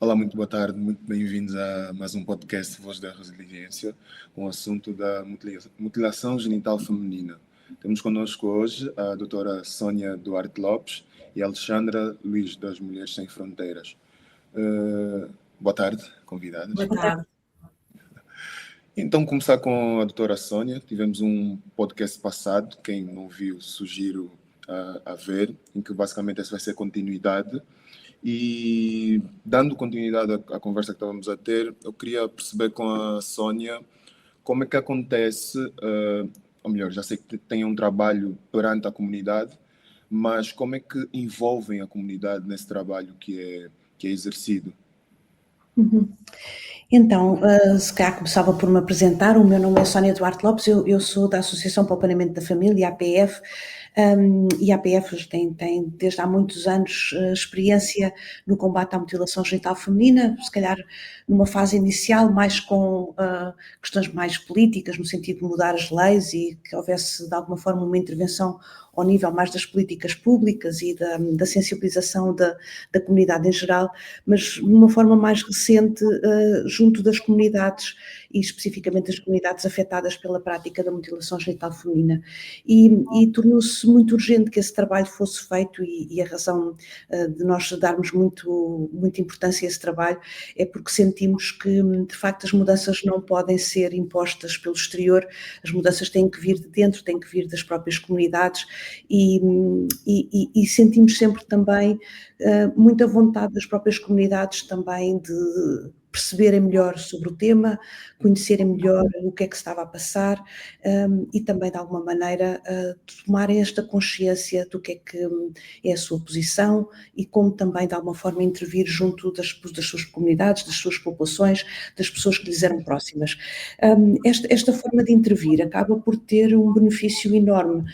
Olá, muito boa tarde, muito bem-vindos a mais um podcast Voz da Resiliência, com o assunto da mutilação genital feminina. Temos connosco hoje a doutora Sónia Duarte Lopes e a Alexandra Luiz, das Mulheres Sem Fronteiras. Boa tarde, convidadas. Boa tarde. Então, começar com a doutora Sónia. Tivemos um podcast passado, quem não viu, sugiro a ver, em que basicamente essa vai ser continuidade. E dando continuidade à conversa que estávamos a ter, eu queria perceber com a Sónia como é que acontece, ou melhor, já sei que tem um trabalho perante a comunidade, mas como é que envolvem a comunidade nesse trabalho que é exercido? Então, se calhar começava por me apresentar. O meu nome é Sónia Duarte Lopes, eu sou da Associação para o Planeamento da Família, APF, e a APF tem desde há muitos anos experiência no combate à mutilação genital feminina, se calhar numa fase inicial mais com questões mais políticas, no sentido de mudar as leis e que houvesse de alguma forma uma intervenção ao nível mais das políticas públicas e da sensibilização da comunidade em geral, mas de uma forma mais recente junto das comunidades e especificamente das comunidades afetadas pela prática da mutilação genital feminina. E tornou-se muito urgente que esse trabalho fosse feito e a razão de nós darmos muita importância a esse trabalho é porque sentimos que, de facto, as mudanças não podem ser impostas pelo exterior, as mudanças têm que vir de dentro, têm que vir das próprias comunidades e sentimos sempre também muita vontade das próprias comunidades também de perceberem melhor sobre o tema, conhecerem melhor o que é que se estava a passar e também de alguma maneira tomarem esta consciência do que é a sua posição e como também de alguma forma intervir junto das suas comunidades, das suas populações, das pessoas que lhes eram próximas. Esta forma de intervir acaba por ter um benefício enorme,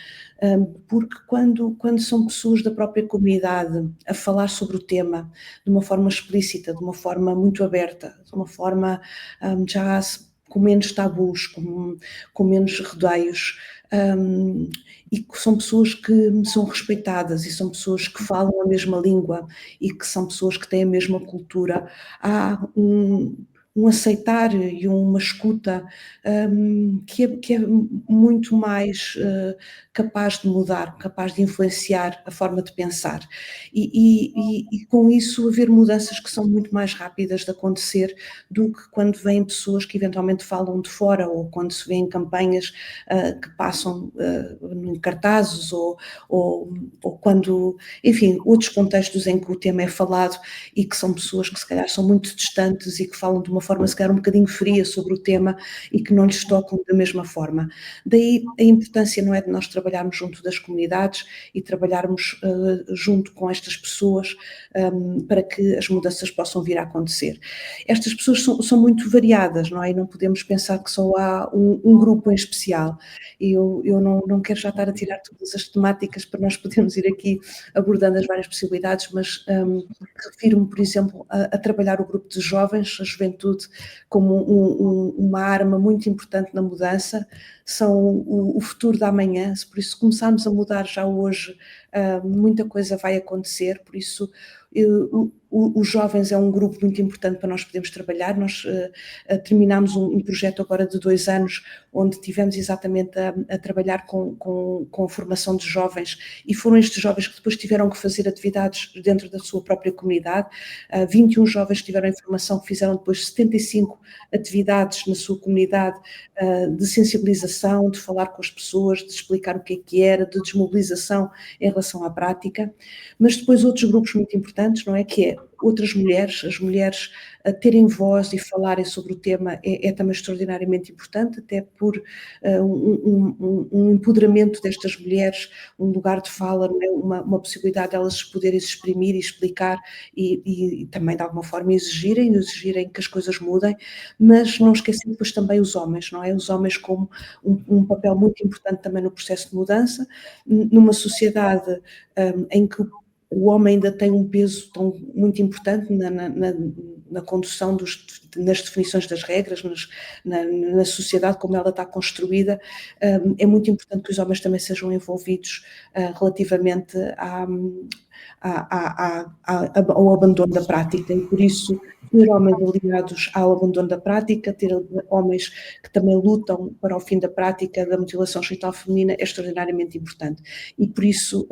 porque quando são pessoas da própria comunidade a falar sobre o tema de uma forma explícita, de uma forma muito aberta, de uma forma já com menos tabus, com menos rodeios, e que são pessoas que são respeitadas e são pessoas que falam a mesma língua e que são pessoas que têm a mesma cultura, há um aceitar e uma escuta que é muito mais capaz de mudar, capaz de influenciar a forma de pensar e com isso haver mudanças que são muito mais rápidas de acontecer do que quando vêm pessoas que eventualmente falam de fora ou quando se vêem campanhas que passam em cartazes ou quando, enfim, outros contextos em que o tema é falado e que são pessoas que se calhar são muito distantes e que falam de uma forma se calhar um bocadinho fria sobre o tema e que não lhes tocam da mesma forma. Daí a importância, não é, de nós trabalharmos junto das comunidades e trabalharmos junto com estas pessoas para que as mudanças possam vir a acontecer. Estas pessoas são muito variadas, não é? E não podemos pensar que só há um grupo em especial. Eu não quero já estar a tirar todas as temáticas para nós podermos ir aqui abordando as várias possibilidades, mas refiro-me, por exemplo, a trabalhar o grupo de jovens, a juventude, como uma arma muito importante na mudança, são o futuro da amanhã, por isso se começarmos a mudar já hoje, muita coisa vai acontecer, por isso os jovens é um grupo muito importante para nós podermos trabalhar. Nós terminámos um projeto agora de 2 anos, onde tivemos exatamente a trabalhar com a formação de jovens, e foram estes jovens que depois tiveram que fazer atividades dentro da sua própria comunidade. 21 jovens tiveram informação, que fizeram depois 75 atividades na sua comunidade de sensibilização, de falar com as pessoas, de explicar o que era, de desmobilização em relação à prática, mas depois outros grupos muito importantes, não é? Que é outras mulheres, as mulheres a terem voz e falarem sobre o tema é também extraordinariamente importante, até por um empoderamento destas mulheres, um lugar de fala, não é? Uma possibilidade de elas poderem se exprimir e explicar e também de alguma forma exigirem que as coisas mudem, mas não esquecendo depois também os homens, não é? Os homens como um papel muito importante também no processo de mudança, numa sociedade em que o homem ainda tem um peso muito importante na condução nas definições das regras, na sociedade como ela está construída. É muito importante que os homens também sejam envolvidos relativamente ao abandono da prática, e por isso ter homens aliados ao abandono da prática, ter homens que também lutam para o fim da prática da mutilação genital feminina é extraordinariamente importante. E por isso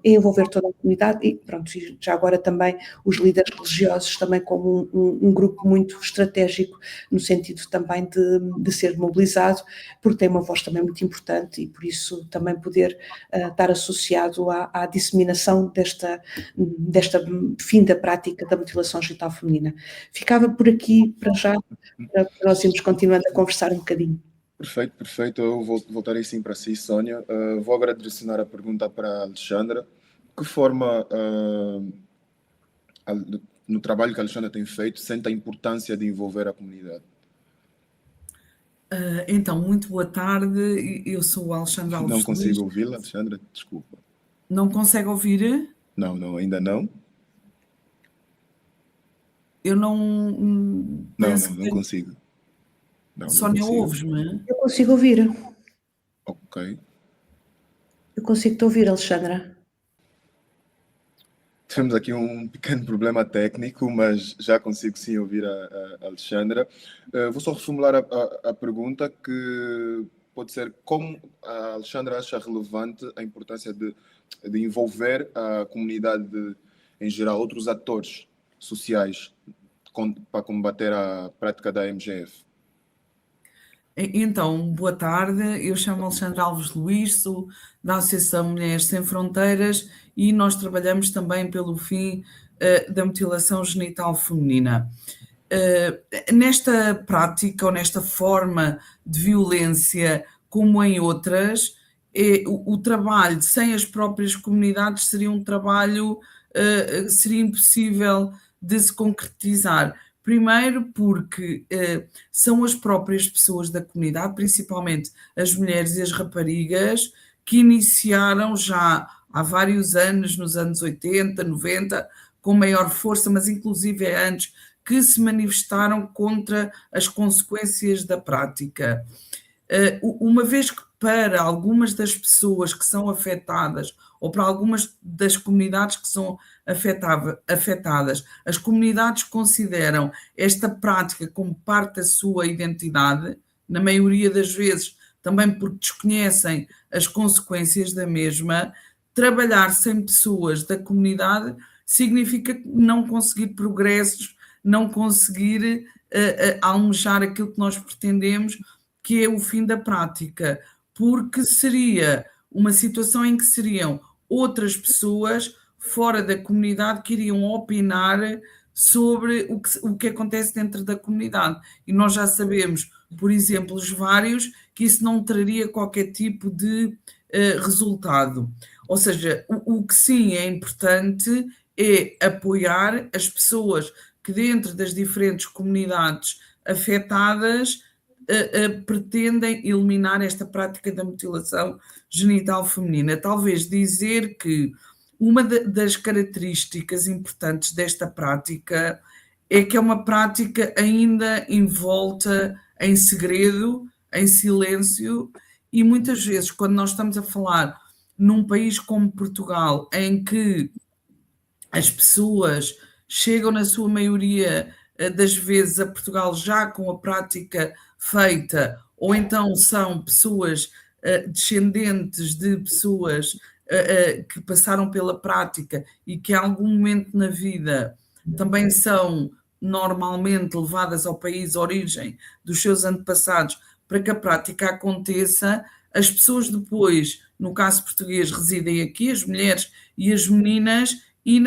envolver toda a comunidade e pronto, já agora também os líderes religiosos também como um grupo muito estratégico no sentido também de ser mobilizado, porque tem uma voz também muito importante e por isso também poder estar associado à disseminação desta fim da prática da mutilação genital feminina. Ficava por aqui para já, para nós irmos continuando a conversar um bocadinho. Perfeito. Eu voltarei sim para si, Sónia. Vou agora direcionar a pergunta para a Alexandra. Que forma, no trabalho que a Alexandra tem feito, sente a importância de envolver a comunidade? Então, muito boa tarde. Eu sou a Alexandra Alves. Não consigo ouvi-la, Alexandra, desculpa. Não consegue ouvir? Não, ainda não. Eu não. Não consigo. Sónia, ouves-me? Eu consigo ouvir. Ok. Eu consigo te ouvir, Alexandra. Temos aqui um pequeno problema técnico, mas já consigo sim ouvir a Alexandra. Vou só reformular a pergunta, que pode ser: como a Alexandra acha relevante a importância de envolver a comunidade em geral, outros atores sociais, para combater a prática da MGF? Então, boa tarde. Eu chamo Alexandra Alves Luís, sou da Associação Mulheres Sem Fronteiras e nós trabalhamos também pelo fim da mutilação genital feminina. Nesta prática ou nesta forma de violência, como em outras, o trabalho sem as próprias comunidades seria um trabalho seria impossível de se concretizar. Primeiro porque são as próprias pessoas da comunidade, principalmente as mulheres e as raparigas, que iniciaram já há vários anos, nos anos 80, 90, com maior força, mas inclusive antes, que se manifestaram contra as consequências da prática. Uma vez que para algumas das pessoas que são afetadas, ou para algumas das comunidades que são afetadas, as comunidades consideram esta prática como parte da sua identidade, na maioria das vezes também porque desconhecem as consequências da mesma. Trabalhar sem pessoas da comunidade significa não conseguir progressos, não conseguir almejar aquilo que nós pretendemos, que é o fim da prática, porque seria uma situação em que seriam outras pessoas fora da comunidade que iriam opinar sobre o que acontece dentro da comunidade. E nós já sabemos, por exemplos vários, que isso não traria qualquer tipo de resultado. Ou seja, o que sim é importante é apoiar as pessoas que dentro das diferentes comunidades afetadas pretendem eliminar esta prática da mutilação genital feminina. Talvez dizer que uma das características importantes desta prática é que é uma prática ainda envolta em segredo, em silêncio, e muitas vezes, quando nós estamos a falar num país como Portugal, em que as pessoas chegam na sua maioria das vezes a Portugal já com a prática feita, ou então são pessoas descendentes de pessoas que passaram pela prática e que em algum momento na vida também são normalmente levadas ao país de origem dos seus antepassados para que a prática aconteça. As pessoas depois, no caso português, residem aqui, as mulheres e as meninas, e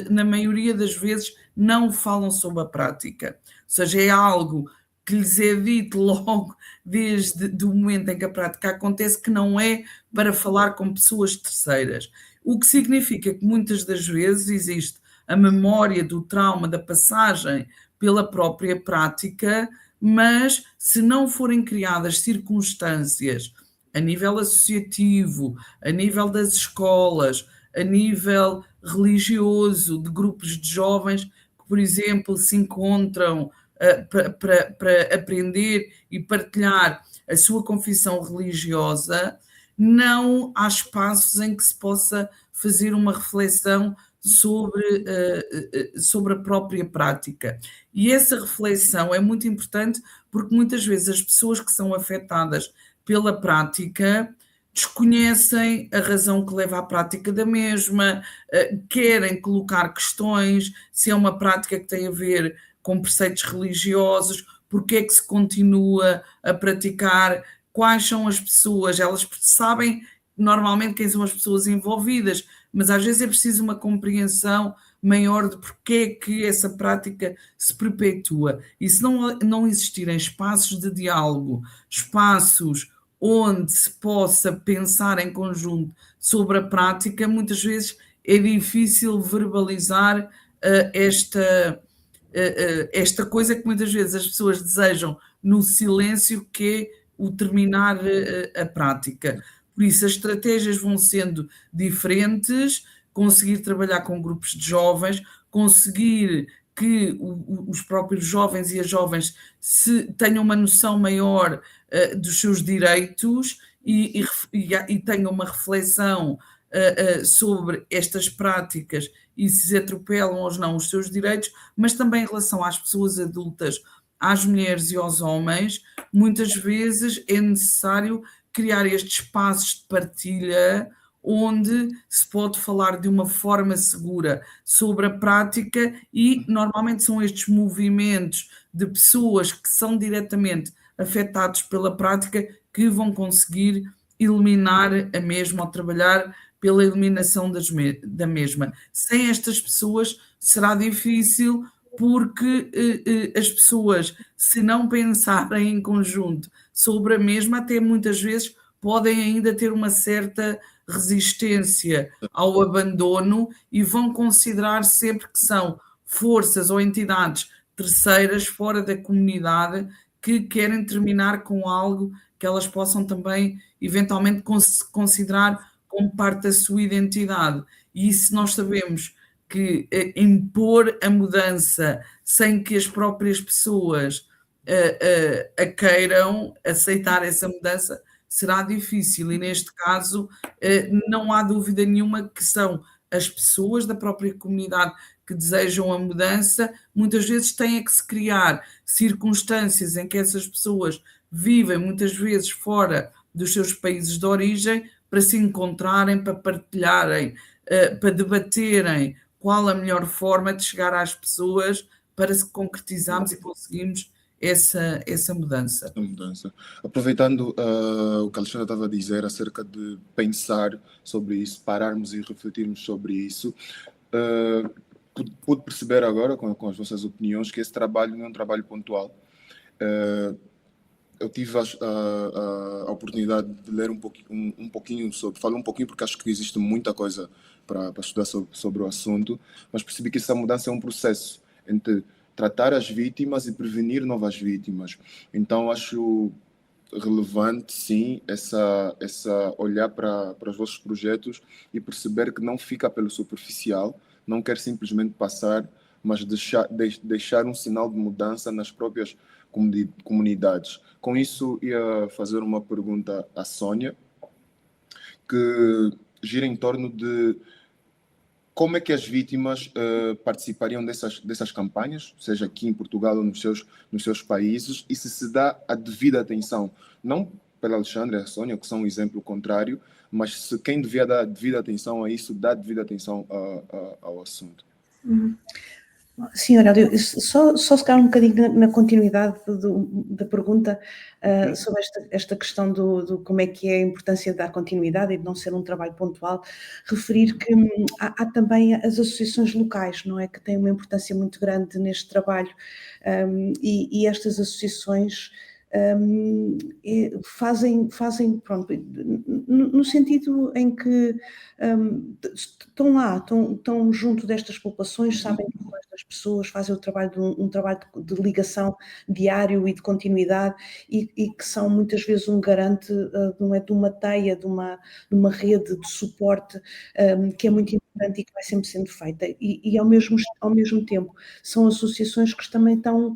na maioria das vezes não falam sobre a prática. Ou seja, é algo que lhes é dito logo desde o momento em que a prática acontece, que não é para falar com pessoas terceiras. O que significa que muitas das vezes existe a memória do trauma da passagem pela própria prática, mas se não forem criadas circunstâncias a nível associativo, a nível das escolas, a nível religioso, de grupos de jovens que, por exemplo, se encontram para aprender e partilhar a sua confissão religiosa, não há espaços em que se possa fazer uma reflexão sobre a própria prática. E essa reflexão é muito importante porque muitas vezes as pessoas que são afetadas pela prática desconhecem a razão que leva à prática da mesma, querem colocar questões, se é uma prática que tem a ver com preceitos religiosos, porque é que se continua a praticar, quais são as pessoas, elas sabem normalmente quem são as pessoas envolvidas, mas às vezes é preciso uma compreensão maior de porque é que essa prática se perpetua. E se não existirem espaços de diálogo, espaços onde se possa pensar em conjunto sobre a prática, muitas vezes é difícil verbalizar esta coisa que muitas vezes as pessoas desejam no silêncio, que é o terminar a prática. Por isso, as estratégias vão sendo diferentes, conseguir trabalhar com grupos de jovens, conseguir que os próprios jovens e as jovens tenham uma noção maior dos seus direitos e tenham uma reflexão sobre estas práticas e se atropelam ou não os seus direitos, mas também em relação às pessoas adultas, às mulheres e aos homens, muitas vezes é necessário criar estes espaços de partilha onde se pode falar de uma forma segura sobre a prática e normalmente são estes movimentos de pessoas que são diretamente afetados pela prática que vão conseguir eliminar a mesma ou trabalhar pela eliminação da mesma. Sem estas pessoas será difícil porque as pessoas, se não pensarem em conjunto sobre a mesma, até muitas vezes podem ainda ter uma certa resistência ao abandono e vão considerar sempre que são forças ou entidades terceiras fora da comunidade que querem terminar com algo que elas possam também eventualmente considerar como parte da sua identidade. E isso nós sabemos que impor a mudança sem que as próprias pessoas a queiram aceitar essa mudança será difícil, e neste caso não há dúvida nenhuma que são as pessoas da própria comunidade que desejam a mudança, muitas vezes têm que se criar circunstâncias em que essas pessoas vivem muitas vezes fora dos seus países de origem para se encontrarem, para partilharem, para debaterem qual a melhor forma de chegar às pessoas para se concretizarmos e conseguirmos essa mudança. Aproveitando o que a Alexandra estava a dizer acerca de pensar sobre isso, pararmos e refletirmos sobre isso, pude perceber agora, com as vossas opiniões, que esse trabalho não é um trabalho pontual. Eu tive a oportunidade de ler um pouquinho sobre, falo um pouquinho porque acho que existe muita coisa para estudar sobre o assunto, mas percebi que essa mudança é um processo entre tratar as vítimas e prevenir novas vítimas. Então acho relevante, sim, essa olhar para os vossos projetos e perceber que não fica pelo superficial, não quer simplesmente passar, mas deixar um sinal de mudança nas próprias comunidades. Com isso, ia fazer uma pergunta à Sónia, que gira em torno de como é que as vítimas participariam dessas campanhas, seja aqui em Portugal ou nos seus países, e se dá a devida atenção, não pela Alexandra e a Sónia, que são um exemplo contrário, mas se quem devia dar devida atenção a isso, dá devida atenção ao assunto. Sim, Aurélio, só se calhar um bocadinho na continuidade da pergunta sobre esta questão do como é que é a importância de dar continuidade e de não ser um trabalho pontual, referir que há também as associações locais, não é, que têm uma importância muito grande neste trabalho, e estas associações fazem pronto, no sentido em que estão lá, estão junto destas populações, sabem que estas pessoas fazem um trabalho de ligação diário e de continuidade e que são muitas vezes um garante de uma teia, de uma rede de suporte que é muito importante importante e que vai sempre sendo feita. E ao mesmo tempo, são associações que também estão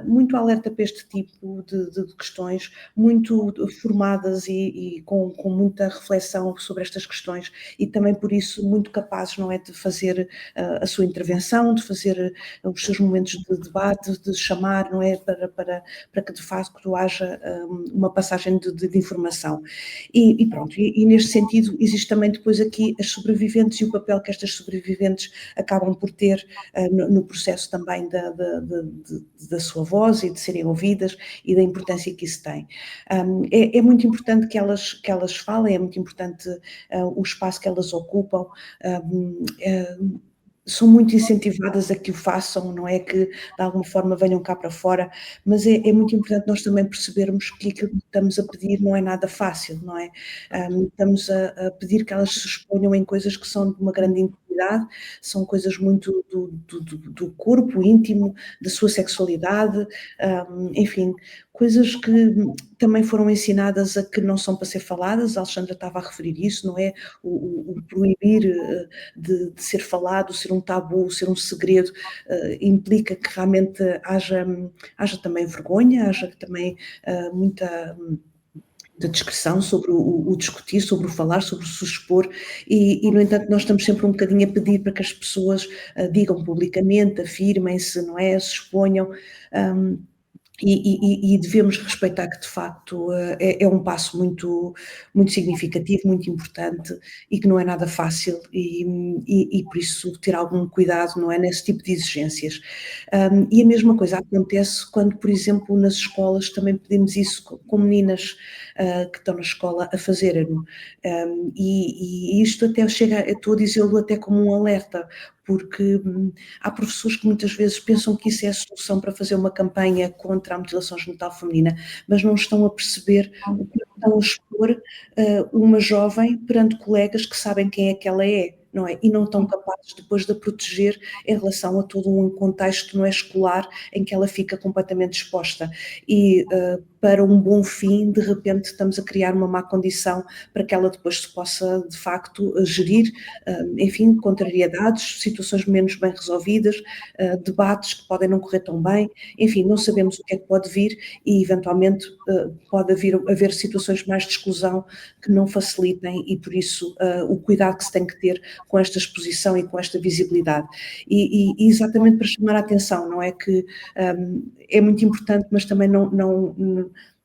muito alerta para este tipo de questões, muito formadas e com muita reflexão sobre estas questões e também por isso muito capazes, não é, de fazer a sua intervenção, de fazer os seus momentos de debate, de chamar, não é, para que de facto haja uma passagem de informação. E pronto, e neste sentido existe também depois aqui as sobreviventes e o papel que estas sobreviventes acabam por ter no processo também da sua voz e de serem ouvidas e da importância que isso tem. É muito importante que elas falem, é muito importante o espaço que elas ocupam, são muito incentivadas a que o façam, não é que de alguma forma venham cá para fora, mas é muito importante nós também percebermos que aquilo que estamos a pedir não é nada fácil, não é? Estamos a pedir que elas se exponham em coisas que são de uma grande intimidade, são coisas muito do corpo íntimo, da sua sexualidade, enfim, coisas que também foram ensinadas a que não são para ser faladas, a Alexandra estava a referir isso, não é? O proibir de ser falado, ser um tabu, ser um segredo, implica que realmente haja também vergonha, haja também muita da discussão sobre o discutir, sobre o falar, sobre o se expor e, no entanto, nós estamos sempre um bocadinho a pedir para que as pessoas digam publicamente, afirmem-se, não é? Se exponham. E devemos respeitar que, de facto, é um passo muito, muito significativo, muito importante e que não é nada fácil e por isso ter algum cuidado, não é, nesse tipo de exigências. E a mesma coisa acontece quando, por exemplo, nas escolas também pedimos isso com meninas que estão na escola a fazerem-no. E isto até chega, eu estou a dizê-lo até como um alerta, porque há professores que muitas vezes pensam que isso é a solução para fazer uma campanha contra a mutilação genital feminina, mas não estão a perceber o que estão a expor uma jovem perante colegas que sabem quem é que ela é, não é? E não estão capazes depois de a proteger em relação a todo um contexto, não é, escolar, em que ela fica completamente exposta. E para um bom fim, de repente estamos a criar uma má condição para que ela depois se possa, de facto, gerir, enfim, contrariedades, situações menos bem resolvidas, debates que podem não correr tão bem, enfim, não sabemos o que é que pode vir e, eventualmente, pode haver situações mais de exclusão que não facilitem e, por isso, o cuidado que se tem que ter com esta exposição e com esta visibilidade. E exatamente para chamar a atenção, não é que é muito importante, mas também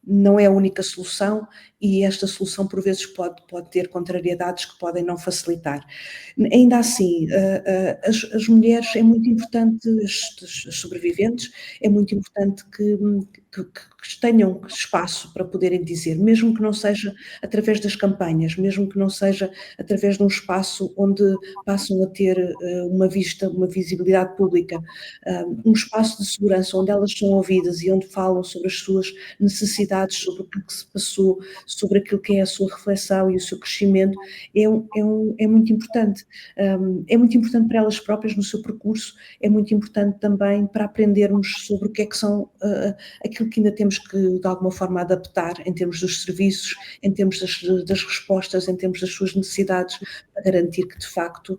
não é a única solução e esta solução por vezes pode ter contrariedades que podem não facilitar. Ainda assim, as mulheres é muito importante, as sobreviventes, é muito importante que tenham espaço para poderem dizer, mesmo que não seja através das campanhas, mesmo que não seja através de um espaço onde passam a ter uma visibilidade pública, um espaço de segurança onde elas são ouvidas e onde falam sobre as suas necessidades, sobre o que se passou, sobre aquilo que é a sua reflexão e o seu crescimento, é muito importante. É muito importante para elas próprias no seu percurso, é muito importante também para aprendermos sobre o que é que são aquilo que ainda temos que, de alguma forma, adaptar em termos dos serviços, em termos das respostas, em termos das suas necessidades, para garantir que, de facto,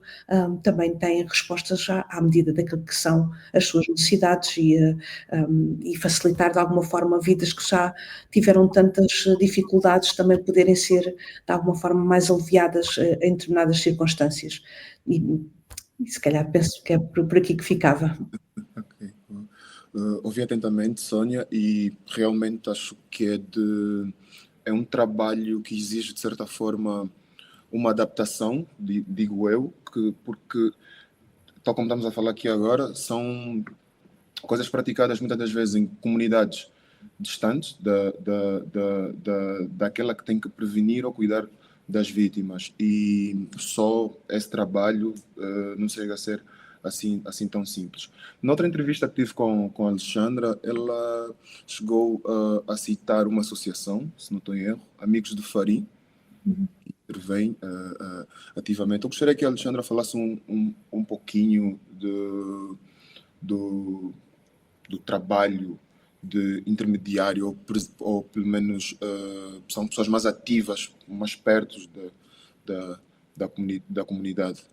também têm respostas à medida daquilo que são as suas necessidades e facilitar, de alguma forma, vidas que já tiveram tantas dificuldades também poderem ser, de alguma forma, mais aliviadas em determinadas circunstâncias. E se calhar penso que é por aqui que ficava. Ok. Ouvi atentamente, Sónia, e realmente acho que é um trabalho que exige, de certa forma, uma adaptação, digo eu, porque, tal como estamos a falar aqui agora, são coisas praticadas muitas das vezes em comunidades distantes daquela que tem que prevenir ou cuidar das vítimas, e só esse trabalho não chega a ser assim tão simples. Noutra entrevista que tive com a Alexandra, ela chegou a citar uma associação, se não estou em erro, Amigos do Farim, que intervém ativamente. Eu gostaria que a Alexandra falasse um pouquinho do trabalho de intermediário, ou pelo menos são pessoas mais ativas, mais perto da comunidade.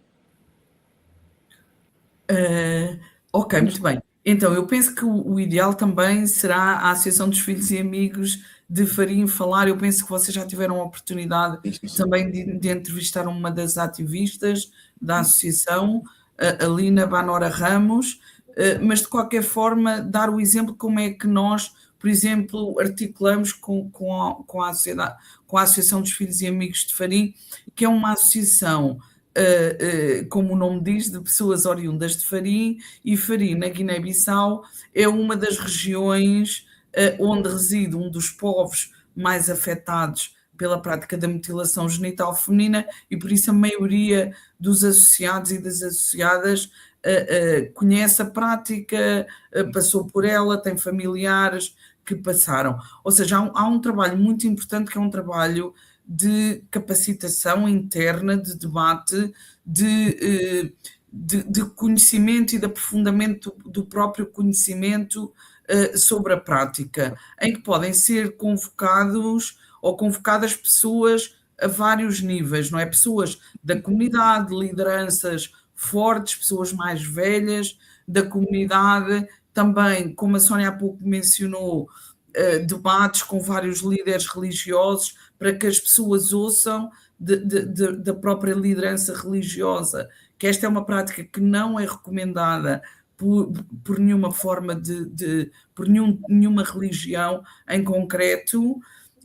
Ok, muito bem. Então, eu penso que o ideal também será a Associação dos Filhos e Amigos de Farim falar. Eu penso que vocês já tiveram a oportunidade também de entrevistar uma das ativistas da associação, a Lina Banora Ramos, mas de qualquer forma dar o exemplo como é que nós, por exemplo, articulamos com a sociedade, com a Associação dos Filhos e Amigos de Farim, que é uma associação, como o nome diz, de pessoas oriundas de Farim, e Farim, na Guiné-Bissau, é uma das regiões onde reside um dos povos mais afetados pela prática da mutilação genital feminina, e por isso a maioria dos associados e das associadas conhece a prática, passou por ela, tem familiares que passaram. Ou seja, há um trabalho muito importante, que é um trabalho de capacitação interna, de debate, de conhecimento e de aprofundamento do próprio conhecimento sobre a prática, em que podem ser convocados ou convocadas pessoas a vários níveis, não é? Pessoas da comunidade, lideranças fortes, pessoas mais velhas da comunidade, também, como a Sónia há pouco mencionou, debates com vários líderes religiosos, para que as pessoas ouçam da própria liderança religiosa, que esta é uma prática que não é recomendada por nenhuma forma por nenhuma religião em concreto,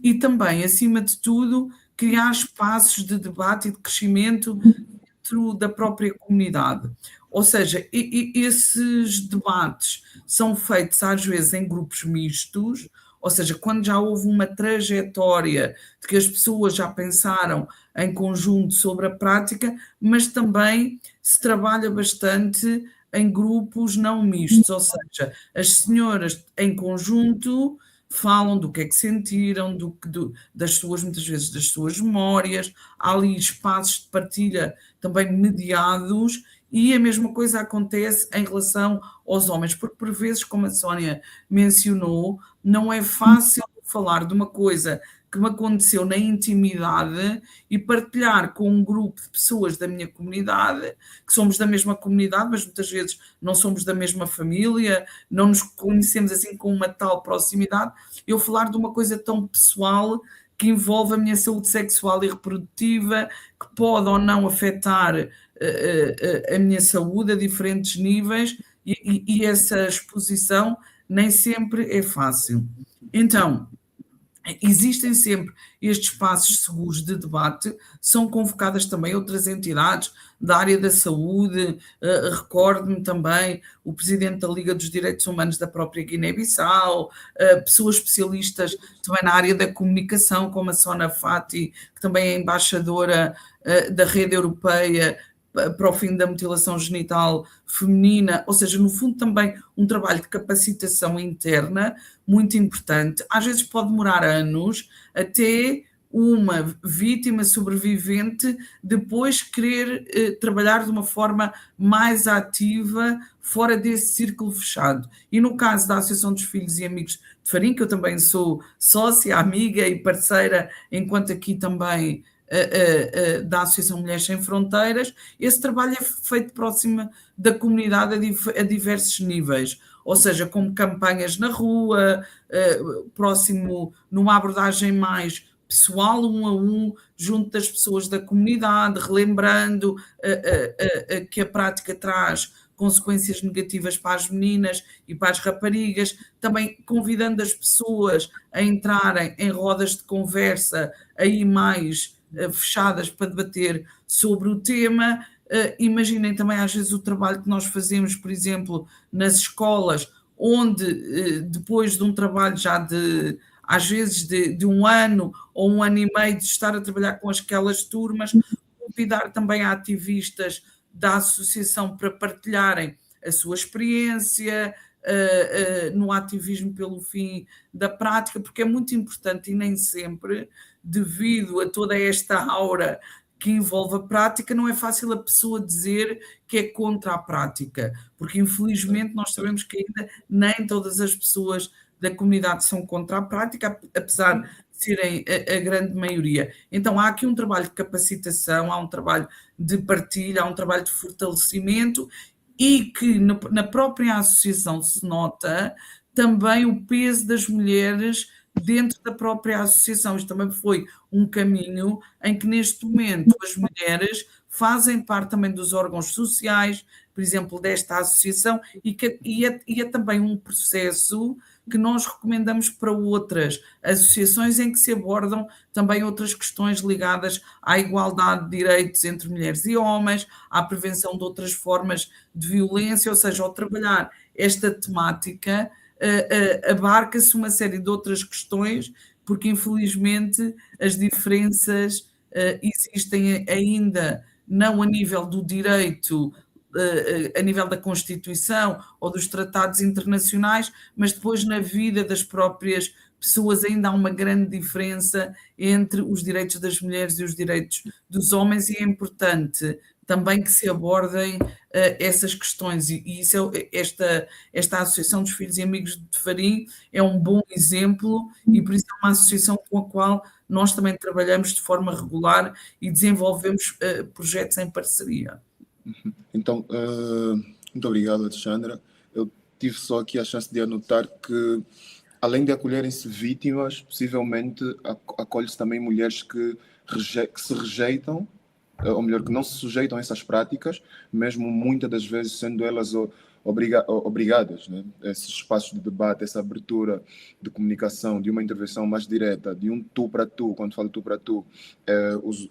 e também, acima de tudo, criar espaços de debate e de crescimento dentro da própria comunidade. Ou seja, esses debates são feitos às vezes em grupos mistos, ou seja, quando já houve uma trajetória de que as pessoas já pensaram em conjunto sobre a prática, mas também se trabalha bastante em grupos não mistos, ou seja, as senhoras em conjunto falam do que é que sentiram, muitas vezes das suas memórias, há ali espaços de partilha também mediados, e a mesma coisa acontece em relação aos homens, porque por vezes, como a Sónia mencionou, não é fácil falar de uma coisa que me aconteceu na intimidade e partilhar com um grupo de pessoas da minha comunidade, que somos da mesma comunidade, mas muitas vezes não somos da mesma família, não nos conhecemos assim com uma tal proximidade. Eu falar de uma coisa tão pessoal que envolve a minha saúde sexual e reprodutiva, que pode ou não afetar a minha saúde a diferentes níveis, e essa exposição nem sempre é fácil. Então, existem sempre estes espaços seguros de debate, são convocadas também outras entidades da área da saúde, recordo-me também o presidente da Liga dos Direitos Humanos da própria Guiné-Bissau, pessoas especialistas também na área da comunicação, como a Sona Fati, que também é embaixadora da Rede Europeia para o fim da mutilação genital feminina, ou seja, no fundo também um trabalho de capacitação interna muito importante. Às vezes pode demorar anos até uma vítima sobrevivente depois querer trabalhar de uma forma mais ativa fora desse círculo fechado. E no caso da Associação dos Filhos e Amigos de Farim, que eu também sou sócia, amiga e parceira, enquanto aqui também da Associação Mulheres Sem Fronteiras, esse trabalho é feito próximo da comunidade a diversos níveis, ou seja, como campanhas na rua, próximo, numa abordagem mais pessoal, um a um, junto das pessoas da comunidade, relembrando que a prática traz consequências negativas para as meninas e para as raparigas, também convidando as pessoas a entrarem em rodas de conversa aí mais fechadas para debater sobre o tema. Imaginem também às vezes o trabalho que nós fazemos, por exemplo, nas escolas, onde depois de um trabalho já às vezes de um ano ou um ano e meio de estar a trabalhar com aquelas turmas, convidar também a ativistas da associação para partilharem a sua experiência no ativismo pelo fim da prática, porque é muito importante e nem sempre, devido a toda esta aura que envolve a prática, não é fácil a pessoa dizer que é contra a prática, porque infelizmente nós sabemos que ainda nem todas as pessoas da comunidade são contra a prática, apesar de serem a grande maioria. Então há aqui um trabalho de capacitação, há um trabalho de partilha, há um trabalho de fortalecimento, e que na própria associação se nota também o peso das mulheres dentro da própria associação. Isto também foi um caminho em que neste momento as mulheres fazem parte também dos órgãos sociais, por exemplo, desta associação, e é também um processo que nós recomendamos para outras associações em que se abordam também outras questões ligadas à igualdade de direitos entre mulheres e homens, à prevenção de outras formas de violência, ou seja, ao trabalhar esta temática, abarca-se uma série de outras questões, porque infelizmente as diferenças existem ainda não a nível do direito, a nível da Constituição ou dos tratados internacionais, mas depois na vida das próprias pessoas ainda há uma grande diferença entre os direitos das mulheres e os direitos dos homens, e é importante também que se abordem essas questões, e isso esta Associação dos Filhos e Amigos de Farim é um bom exemplo, e por isso é uma associação com a qual nós também trabalhamos de forma regular e desenvolvemos projetos em parceria. Então, muito obrigado, Alexandra. Eu tive só aqui a chance de anotar que, além de acolherem-se vítimas, possivelmente acolhe-se também mulheres que se rejeitam, ou melhor, que não se sujeitam a essas práticas, mesmo muitas das vezes sendo elas obrigadas, né? Esses espaços de debate, essa abertura de comunicação, de uma intervenção mais direta, de um tu para tu. Quando falo tu para tu,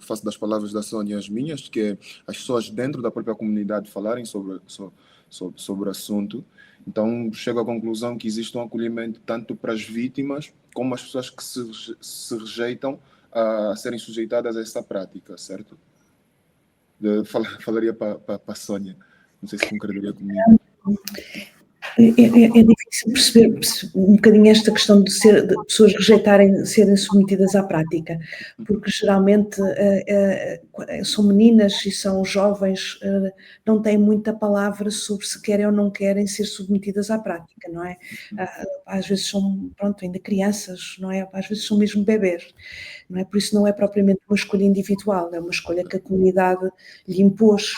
faço das palavras da Sónia as minhas, que é as pessoas dentro da própria comunidade falarem sobre o assunto. Então, chego à conclusão que existe um acolhimento tanto para as vítimas como as pessoas que se rejeitam a serem sujeitadas a essa prática, certo? Falaria para a Sónia, não sei se concordaria comigo. É difícil perceber um bocadinho esta questão de pessoas rejeitarem, serem submetidas à prática, porque geralmente são meninas e são jovens, não têm muita palavra sobre se querem ou não querem ser submetidas à prática, não é? Às vezes são, ainda crianças, não é? Às vezes são mesmo bebês, não é? Por isso não é propriamente uma escolha individual, é uma escolha que a comunidade lhe impôs,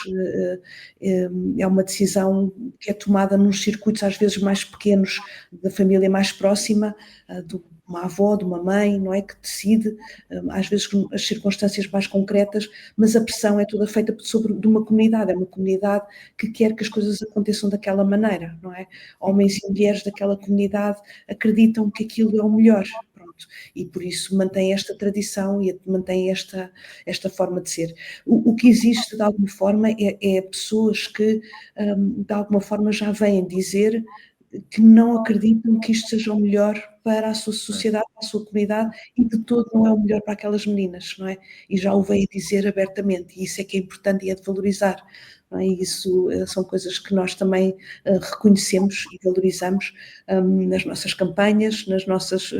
é uma decisão que é tomada nos circuitos às vezes mais pequenos, da família mais próxima, de uma avó, de uma mãe, não é, que decide, às vezes as circunstâncias mais concretas, mas a pressão é toda feita de uma comunidade, é uma comunidade que quer que as coisas aconteçam daquela maneira, não é? Homens e mulheres daquela comunidade acreditam que aquilo é o melhor, pronto, e por isso mantém esta tradição e mantém esta forma de ser. O que existe de alguma forma é pessoas que de alguma forma já vêm dizer que não acreditam que isto seja o melhor para a sua sociedade, para a sua comunidade, e de todo não é o melhor para aquelas meninas, não é? E já o veio dizer abertamente, e isso é que é importante e é de valorizar, não é? E isso são coisas que nós também reconhecemos e valorizamos nas nossas campanhas, nas nossas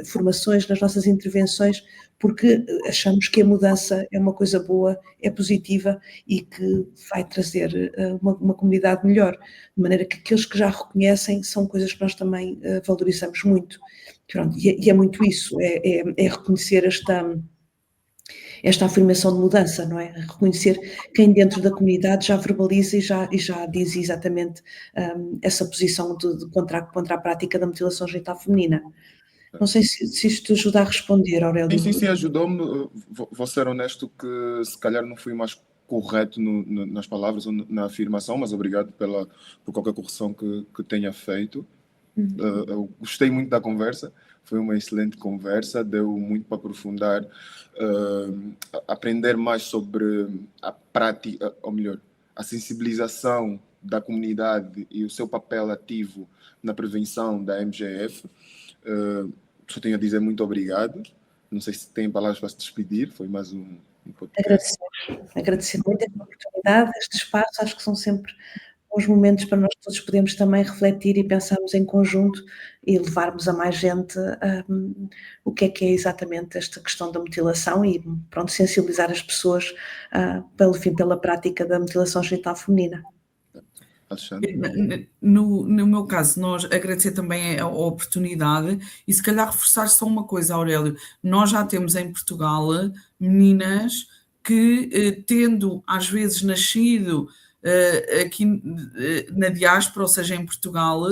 formações, nas nossas intervenções, porque achamos que a mudança é uma coisa boa, é positiva e que vai trazer uma comunidade melhor, de maneira que aqueles que já reconhecem são coisas que nós também valorizamos muito. Pronto, e é muito isso, é reconhecer esta afirmação de mudança, não é? Reconhecer quem dentro da comunidade já verbaliza e já diz exatamente essa posição contra a prática da mutilação genital feminina. Não sei se isto ajuda a responder, Aurélio. Sim, ajudou-me. Vou ser honesto que se calhar não fui mais correto nas palavras ou na afirmação, mas obrigado por qualquer correção que tenha feito. Eu gostei muito da conversa, foi uma excelente conversa, deu muito para aprofundar, aprender mais sobre a prática, ou melhor, a sensibilização da comunidade e o seu papel ativo na prevenção da MGF. Só tenho a dizer muito obrigado. Não sei se tem palavras para se despedir. Foi mais um podcast. Agradecer muito esta oportunidade, este espaço. Acho que são sempre bons momentos para nós todos podermos também refletir e pensarmos em conjunto e levarmos a mais gente o que é exatamente esta questão da mutilação e, pronto, sensibilizar as pessoas pela prática da mutilação genital feminina. No meu caso, nós agradecer também a oportunidade e se calhar reforçar só uma coisa, Aurélio, nós já temos em Portugal meninas que, tendo às vezes nascido aqui na diáspora, ou seja, em Portugal,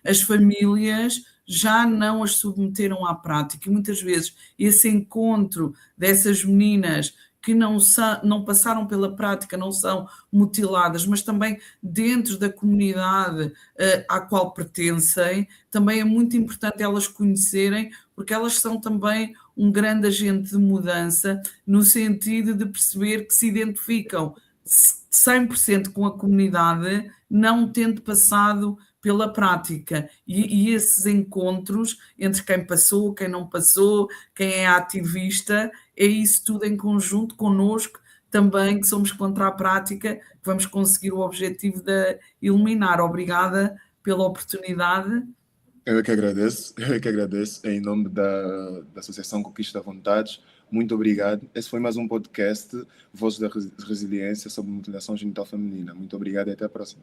as famílias já não as submeteram à prática e muitas vezes esse encontro dessas meninas que não passaram pela prática, não são mutiladas, mas também dentro da comunidade à qual pertencem, também é muito importante elas conhecerem, porque elas são também um grande agente de mudança, no sentido de perceber que se identificam 100% com a comunidade, não tendo passado pela prática. E esses encontros entre quem passou, quem não passou, quem é ativista, é isso tudo em conjunto connosco também, que somos contra a prática, que vamos conseguir o objetivo de eliminar. Obrigada pela oportunidade. Eu é que agradeço, em nome da Associação Conquista Vontades. Muito obrigado. Esse foi mais um podcast, Vozes da Resiliência, sobre mutilação genital feminina. Muito obrigado e até a próxima.